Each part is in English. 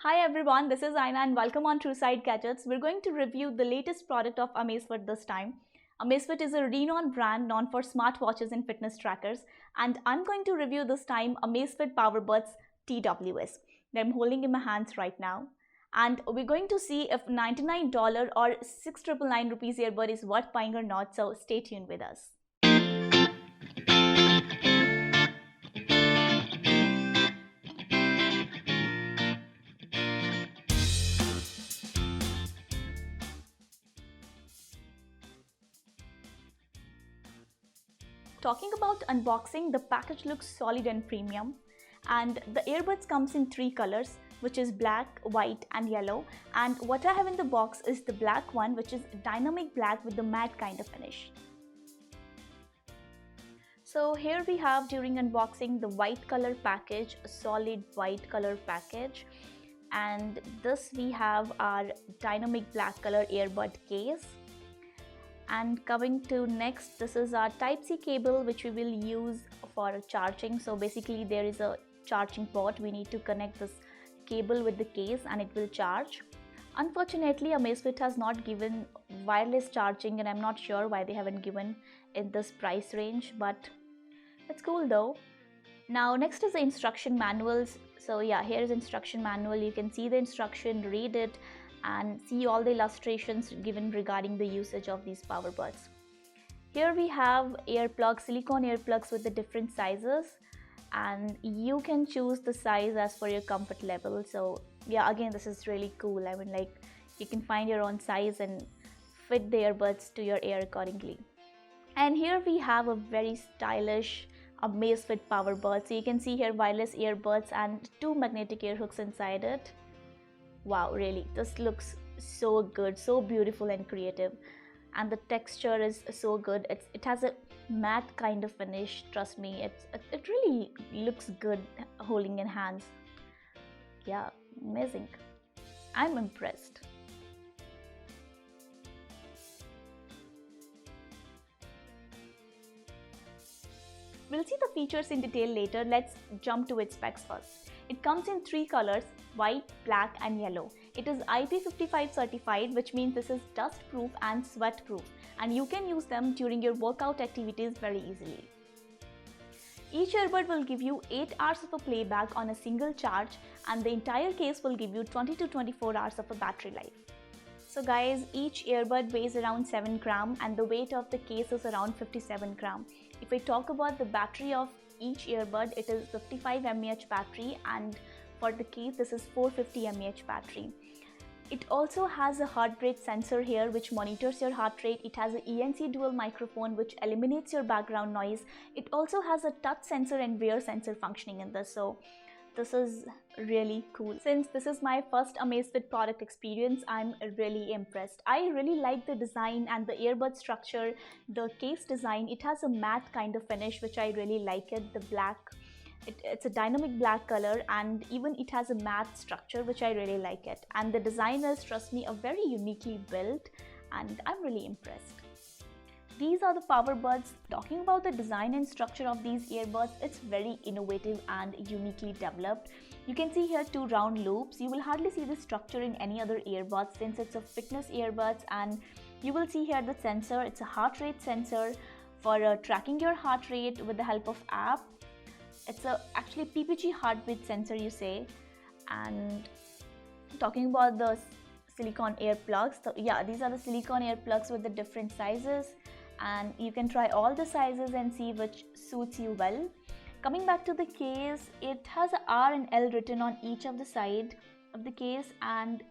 Hi everyone, this is Aina and welcome on TrueSight Gadgets. We're going to review the latest product of Amazfit this time. Amazfit is a renowned brand known for smartwatches and fitness trackers, and I'm going to review this time Amazfit PowerBuds TWS that I'm holding in my hands right now. And we're going to see if $99 or 699 rupees earbud is worth buying or not, so stay tuned with us. Talking about unboxing, the package looks solid and premium, and the earbuds comes in three colors, which is black, white and yellow. And what I have in the box is the black one, which is dynamic black with the matte kind of finish. So here we have during unboxing the white color package, a solid white color package, and this we have our dynamic black color earbud case. And coming to next, this is our Type-C cable which we will use for charging. So basically there is a charging port, we need to connect this cable with the case and it will charge. Unfortunately, Amazfit has not given wireless charging and I'm not sure why they haven't given in this price range, but it's cool though. Now next is the instruction manuals. So yeah, here is instruction manual. You can see the instruction, read it and see all the illustrations given regarding the usage of these power buds. Here we have earplugs, silicone earplugs with the different sizes, and you can choose the size as per your comfort level. So yeah, again this is really cool. I mean, like, you can find your own size and fit the earbuds to your ear accordingly. And here we have a very stylish Amazfit power bud. So you can see here wireless earbuds and two magnetic ear hooks inside it. Wow, really, this looks so good, so beautiful and creative, and the texture is so good. It has a matte kind of finish. Trust me, it really looks good holding in hands. Yeah, amazing. I'm impressed. We'll see the features in detail later. Let's jump to its specs first. It comes in three colors: white, black and yellow. It is IP55 certified, which means this is dust proof and sweat proof, and you can use them during your workout activities very easily. Each earbud will give you 8 hours of a playback on a single charge, and the entire case will give you 20 to 24 hours of a battery life. So guys, each earbud weighs around 7 gram and the weight of the case is around 57 gram. If I talk about the battery of each earbud, it is 55 mAh battery, and for the case this is 450 mAh battery. It also has a heart rate sensor here which monitors your heart rate. It has an ENC dual microphone which eliminates your background noise. It also has a touch sensor and wear sensor functioning in this. So this is really cool. Since this is my first Amazfit product experience, I'm really impressed. I really like the design and the earbud structure, the case design. It has a matte kind of finish which I really like it. The black, it's a dynamic black color, and even it has a matte structure which I really like it. And the design is, trust me, a very uniquely built, and I'm really impressed. These are the power buds. Talking about the design and structure of these earbuds, it's very innovative and uniquely developed. You can see here two round loops. You will hardly see this structure in any other earbuds since it's a fitness earbuds, and you will see here the sensor. It's a heart rate sensor for tracking your heart rate with the help of app. It's a actually PPG heartbeat sensor, you say. And talking about the silicone earplugs, so yeah, these are the silicone earplugs with the different sizes, and you can try all the sizes and see which suits you well. Coming back to the case, it has a R and L written on each of the side of the case, and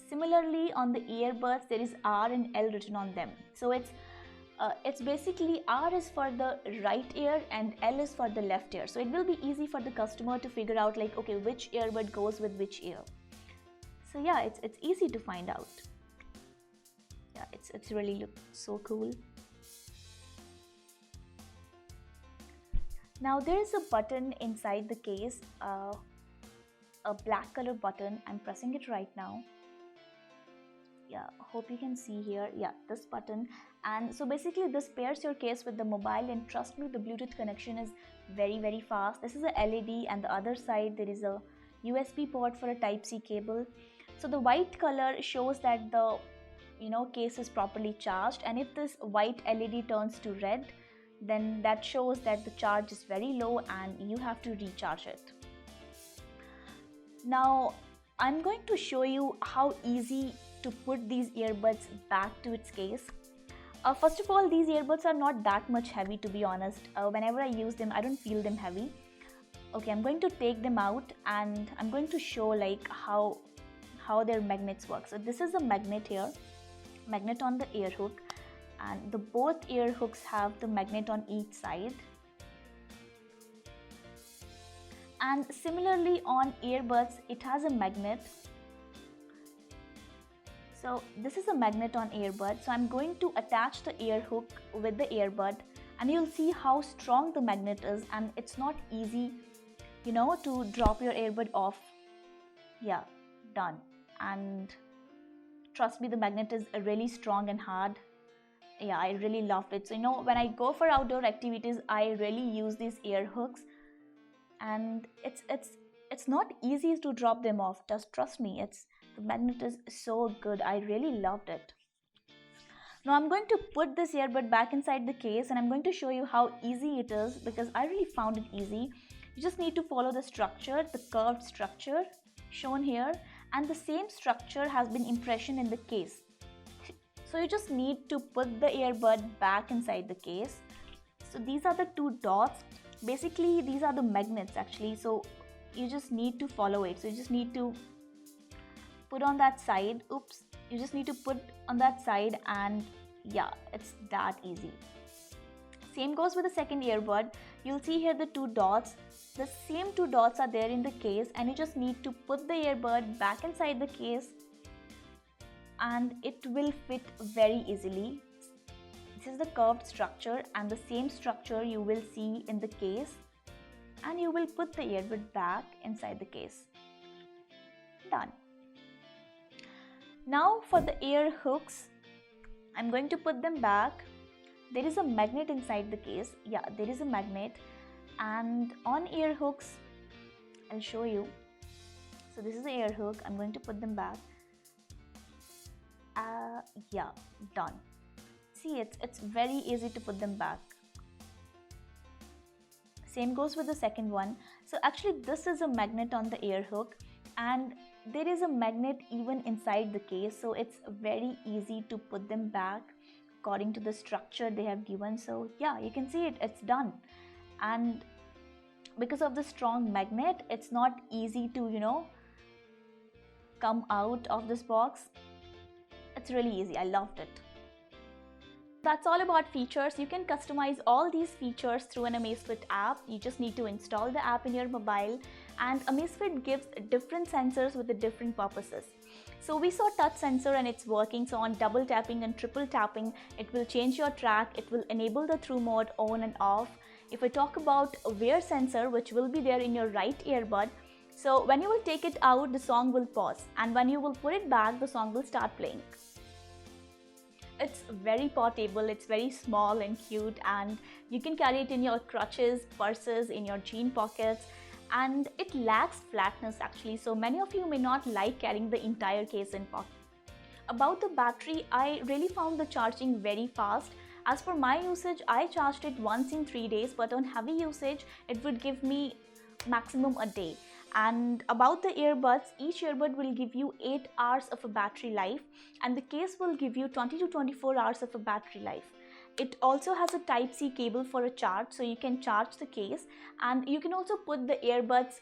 similarly on the earbuds there is R and L written on them. So it's basically R is for the right ear and L is for the left ear. So it will be easy for the customer to figure out, like, okay, which earbud goes with which ear. So yeah, it's easy to find out. Yeah, it's really look so cool. Now there is a button inside the case, a black color button. I'm pressing it right now. Yeah, hope you can see here. Yeah, this button. And so basically this pairs your case with the mobile, and trust me, the Bluetooth connection is very fast. This is a LED, and the other side there is a USB port for a Type-C cable. So the white color shows that the case is properly charged, and if this white LED turns to red, then that shows that the charge is very low and you have to recharge it. Now I'm going to show you how easy to put these earbuds back to its case. First of all, these earbuds are not that much heavy, to be honest. Whenever I use them, I don't feel them heavy. Okay, I'm going to take them out and I'm going to show like how their magnets work. So this is a magnet here, magnet on the ear hook, and the both ear hooks have the magnet on each side. And similarly on earbuds, it has a magnet. So this is a magnet on earbud. So I'm going to attach the ear hook with the earbud, and you'll see how strong the magnet is, and it's not easy, to drop your earbud off. Yeah, done. And trust me, the magnet is really strong and hard. Yeah, I really loved it. So when I go for outdoor activities, I really use these ear hooks, and it's not easy to drop them off. Just trust me, the magnet is so good. I really loved it. Now I'm going to put this earbud back inside the case, and I'm going to show you how easy it is, because I really found it easy. You just need to follow the structure, the curved structure shown here, and the same structure has been impression in the case. So you just need to put the earbud back inside the case. So these are the two dots. Basically these are the magnets actually, so you just need to follow it. So you just need to put on that side. Oops, you just need to put on that side, and yeah, it's that easy. Same goes with the second earbud. You'll see here the two dots. The same two dots are there in the case, and you just need to put the earbud back inside the case, and it will fit very easily. This is the curved structure, and the same structure you will see in the case, and you will put the earbud back inside the case. Done. Now for the ear hooks, I'm going to put them back. There is a magnet inside the case. Yeah, there is a magnet. And on ear hooks, I'll show you. So this is the ear hook. I'm going to put them back. Yeah, done. See, it's very easy to put them back. Same goes with the second one. So actually this is a magnet on the ear hook, and there is a magnet even inside the case, so it's very easy to put them back according to the structure they have given. So yeah, you can see it's done. And because of the strong magnet, it's not easy to come out of this box. It's really easy. I loved it. That's all about features. You can customize all these features through an Amazfit app. You just need to install the app in your mobile, and Amazfit gives different sensors with the different purposes. So we saw touch sensor and it's working. So on double tapping and triple tapping, it will change your track. It will enable the through mode on and off. If I talk about wear sensor, which will be there in your right earbud, so when you will take it out, the song will pause, and when you will put it back, the song will start playing. It's very portable, it's very small and cute, and you can carry it in your crutches, purses, in your jean pockets, and it lacks flatness actually, so many of you may not like carrying the entire case in pocket. About the battery, I really found the charging very fast. As for my usage, I charged it once in 3 days, but on heavy usage, it would give me maximum a day. And about the earbuds, each earbud will give you 8 hours of a battery life, and the case will give you 20 to 24 hours of a battery life. It also has a Type-C cable for a charge, so you can charge the case, and you can also put the earbuds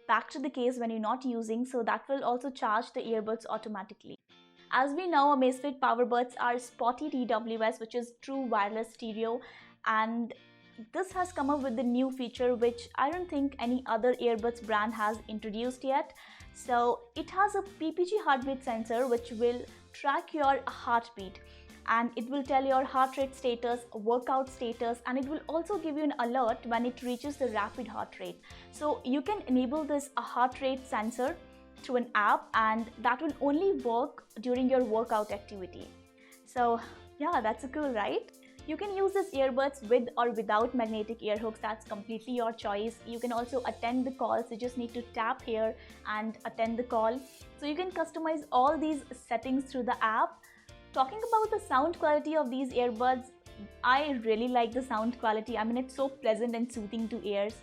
back to the case when you're not using, so that will also charge the earbuds automatically. As we know, Amazfit PowerBuds are Spotty TWS, which is true wireless stereo, and this has come up with the new feature which I don't think any other earbuds brand has introduced yet. So it has a PPG heartbeat sensor which will track your heartbeat, and it will tell your heart rate status, workout status, and it will also give you an alert when it reaches the rapid heart rate. So you can enable this heart rate sensor through an app, and that will only work during your workout activity. So yeah, that's cool, right? You can use these earbuds with or without magnetic ear hooks, that's completely your choice. You can also attend the calls, you just need to tap here and attend the call. So you can customize all these settings through the app. Talking about the sound quality of these earbuds, I really like the sound quality. I mean, it's so pleasant and soothing to ears.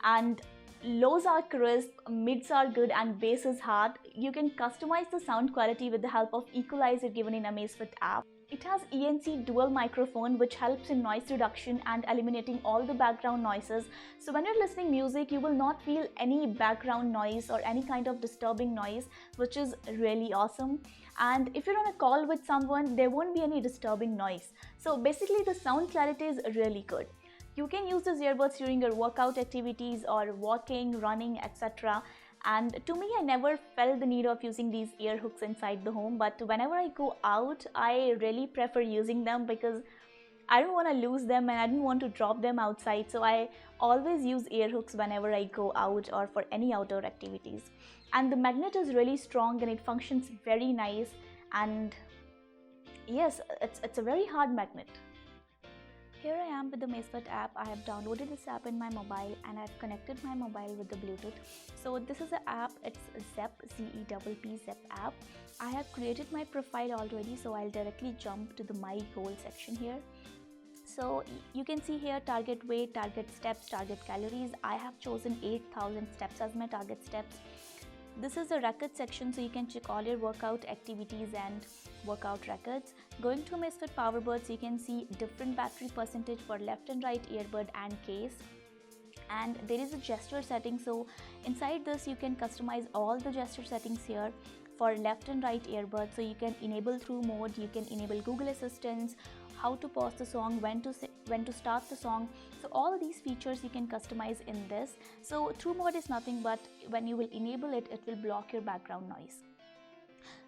And lows are crisp, mids are good, and bass is hard. You can customize the sound quality with the help of equalizer given in Amazfit app. It has ENC dual microphone which helps in noise reduction and eliminating all the background noises. So when you're listening music, you will not feel any background noise or any kind of disturbing noise, which is really awesome. And if you're on a call with someone, there won't be any disturbing noise. So basically the sound clarity is really good. You can use these earbuds during your workout activities or walking, running, etc. And to me, I never felt the need of using these ear hooks inside the home, but whenever I go out, I really prefer using them because I don't want to lose them and I don't want to drop them outside. So I always use ear hooks whenever I go out or for any outdoor activities. And the magnet is really strong and it functions very nice. And yes, it's a very hard magnet. Here I am with the Amazfit app. I have downloaded this app in my mobile and I've connected my mobile with the Bluetooth. So this is the app, it's Zepp, Z-E-P-P Zepp app. I have created my profile already, so I'll directly jump to the My Goal section here. So you can see here target weight, target steps, target calories. I have chosen 8,000 steps as my target steps. This is the record section, so you can check all your workout activities and workout records. Going to Amazfit Powerbuds, you can see different battery percentage for left and right earbud and case. And there is a gesture setting, so inside this you can customize all the gesture settings here for left and right earbud. So you can enable through mode, you can enable Google Assistance, how to pause the song, when to start the song. So all of these features you can customize in this. So through mode is nothing but when you will enable it, it will block your background noise.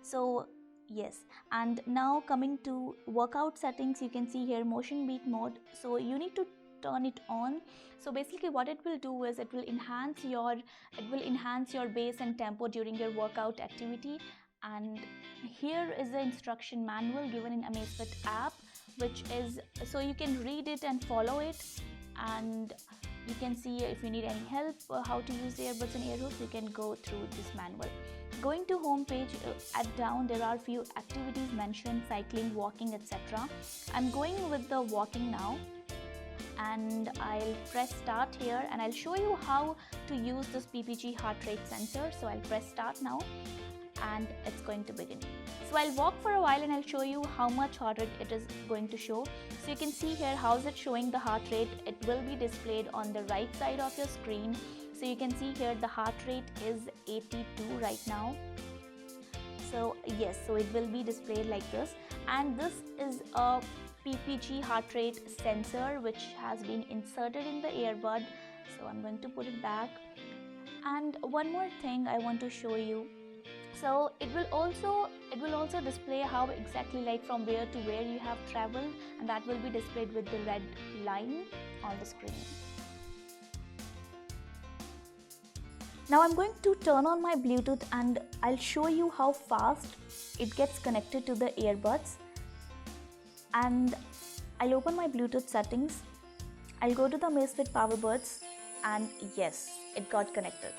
So yes, and now coming to workout settings, you can see here motion beat mode. So you need to turn it on. So basically what it will do is it will enhance your bass and tempo during your workout activity. And here is the instruction manual given in Amazfit app, which is, so you can read it and follow it, and you can see if you need any help how to use the earbuds and ear hooks, you can go through this manual. Going to home page, at down there are few activities mentioned, cycling, walking, etc. I'm going with the walking now, and I'll press start here and I'll show you how to use this PPG heart rate sensor. So I'll press start now and it's going to begin. So I'll walk for a while and I'll show you how much heart rate it is going to show. So you can see here how is it showing the heart rate. It will be displayed on the right side of your screen. So you can see here the heart rate is 82 right now. So yes, so it will be displayed like this, and this is a PPG heart rate sensor which has been inserted in the earbud. So I'm going to put it back. And one more thing I want to show you. So it will also display how exactly, like from where to where you have traveled, and that will be displayed with the red line on the screen. Now I'm going to turn on my Bluetooth and I'll show you how fast it gets connected to the earbuds. And I'll open my Bluetooth settings. I'll go to the Amazfit Powerbuds, and yes, it got connected.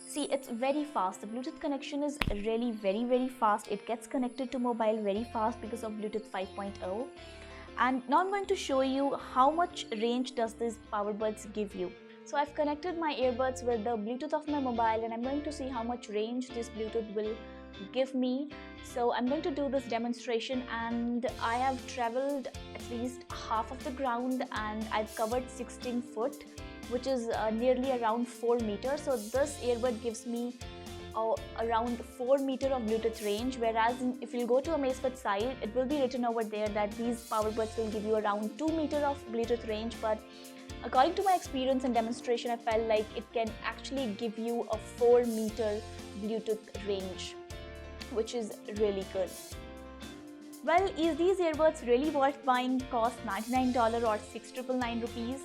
See, it's very fast. The Bluetooth connection is really very fast. It gets connected to mobile very fast because of Bluetooth 5.0. And now I'm going to show you how much range does this Powerbuds give you. So I've connected my earbuds with the Bluetooth of my mobile, and I'm going to see how much range this Bluetooth will give me. So I'm going to do this demonstration, and I have traveled at least half of the ground and I've covered 16 foot, which is nearly around 4 meters. So this earbud gives me around 4 meter of Bluetooth range, whereas if you go to Amazfit site, it will be written over there that these Powerbuds will give you around 2 meter of Bluetooth range. But according to my experience and demonstration, I felt like it can actually give you a 4 meter Bluetooth range, which is really good. Well, is these earbuds really worth buying? Cost $99 or 6,999 rupees.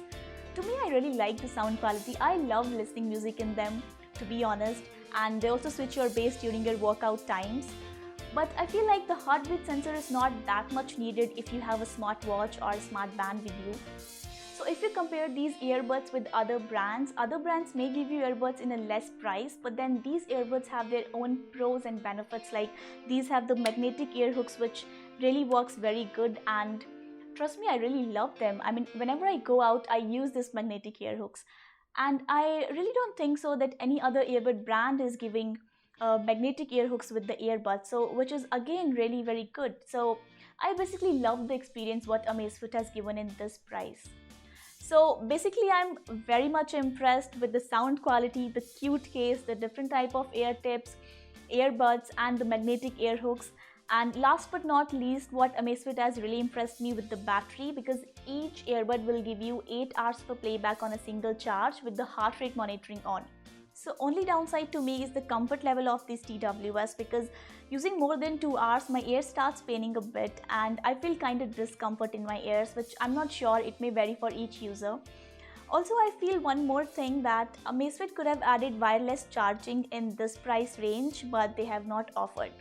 To me, I really like the sound quality. I love listening music in them, to be honest, and they also switch your bass during your workout times. But I feel like the heartbeat sensor is not that much needed if you have a smartwatch or a smart band with you. So if you compare these earbuds with other brands may give you earbuds in a less price, but then these earbuds have their own pros and benefits. Like these have the magnetic ear hooks, which really works very good, and trust me, I really love them. I mean, whenever I go out, I use this magnetic ear hooks, and I really don't think so that any other earbud brand is giving magnetic ear hooks with the earbuds, so which is again really very good. So I basically love the experience what Amazfit has given in this price. So basically, I'm very much impressed with the sound quality, the cute case, the different type of ear tips, earbuds, and the magnetic ear hooks. And last but not least, what Amazfit has really impressed me with the battery, because each earbud will give you 8 hours for playback on a single charge with the heart rate monitoring on. So only downside to me is the comfort level of this TWS, because using more than 2 hours my ear starts paining a bit and I feel kind of discomfort in my ears, which I'm not sure, it may vary for each user. Also, I feel one more thing, that Amazfit could have added wireless charging in this price range, but they have not offered.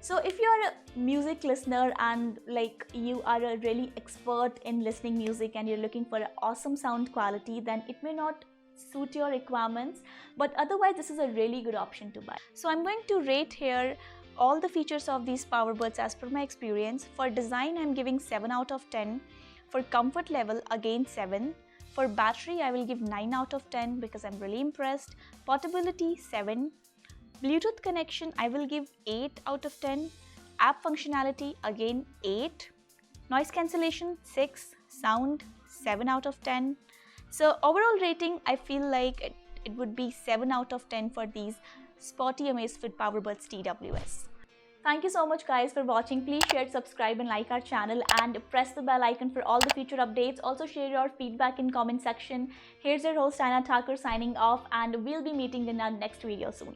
So if you're a music listener and like you are a really expert in listening music and you're looking for an awesome sound quality, then it may not suit your requirements, but otherwise this is a really good option to buy. So I'm going to rate here all the features of these powerbuds as per my experience. For design, I'm giving 7 out of 10. For comfort level, again 7. For battery, I will give 9 out of 10 because I'm really impressed. Portability, 7. Bluetooth connection, I will give 8 out of 10. App functionality, again 8. Noise cancellation, 6. Sound, 7 out of 10. So overall rating, I feel like it would be 7 out of 10 for these sporty Amazfit PowerBuds TWS. Thank you so much guys for watching. Please share, subscribe and like our channel and press the bell icon for all the future updates. Also share your feedback in comment section. Here's your host Aina Thakur signing off, and we'll be meeting in our next video soon.